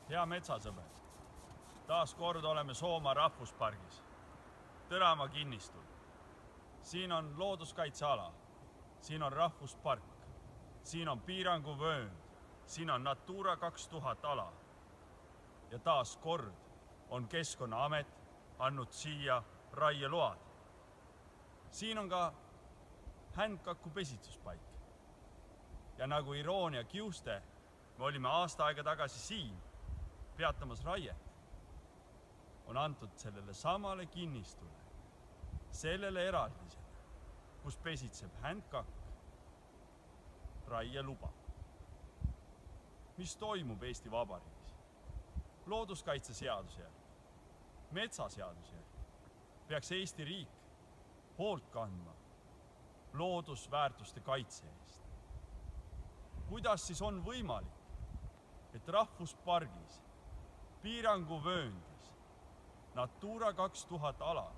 Hea metsasõber, taas kord oleme Soomaa rahvuspargis, Tõramaa kinnistul. Siin on looduskaitseala, siin on rahvuspark, siin on piiranguvöönd, siin on Natura 2000 ala. Ja taas kord on Keskkonnaamet andnud siia raieload. Siin on ka händkaku pesitsuspaik. Ja nagu iroonia kiuste, me olime aasta aega tagasi siin, peatamas raiet, on antud sellele samale kinnistule, sellele eraldisele, kus pesitseb händkakk, raieluba. Mis toimub Eesti Vabariigis? Looduskaitseseaduse järgi, metsaseaduse järgi peaks Eesti riik hoolt kandma loodusväärtuste kaitse eest. Kuidas siis on võimalik, et rahvuspargis, piiranguvööndis, Natura 2000 ala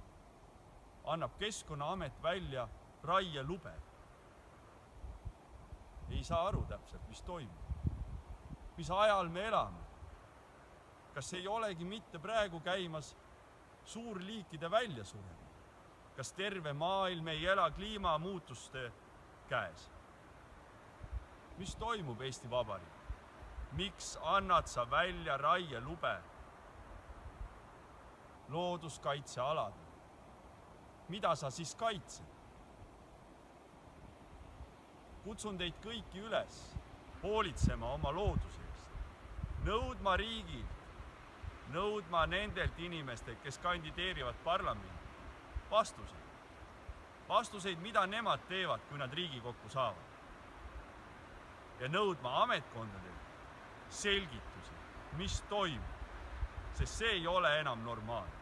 annab Keskkonnaamet välja raielube? Ei saa aru täpselt, mis toimub. Mis ajal me elame? Kas ei olegi mitte praegu käimas suurliikide väljasuremine? Kas terve maailm ei ela kliimamuutuste käes? Mis toimub Eesti Vabariik? Miks annad sa välja raielube looduskaitsealadel? Mida sa siis kaitsed? Kutsun teid kõiki üles hoolitsema oma looduse eest, nõudma riigilt, nõudma nendelt inimestelt, kes kandideerivad parlamendi, vastuseid, mida nemad teevad, kui nad Riigikokku saavad. Ja nõudma ametkondadelt selgitusi, mis toimub, sest see ei ole enam normaalne.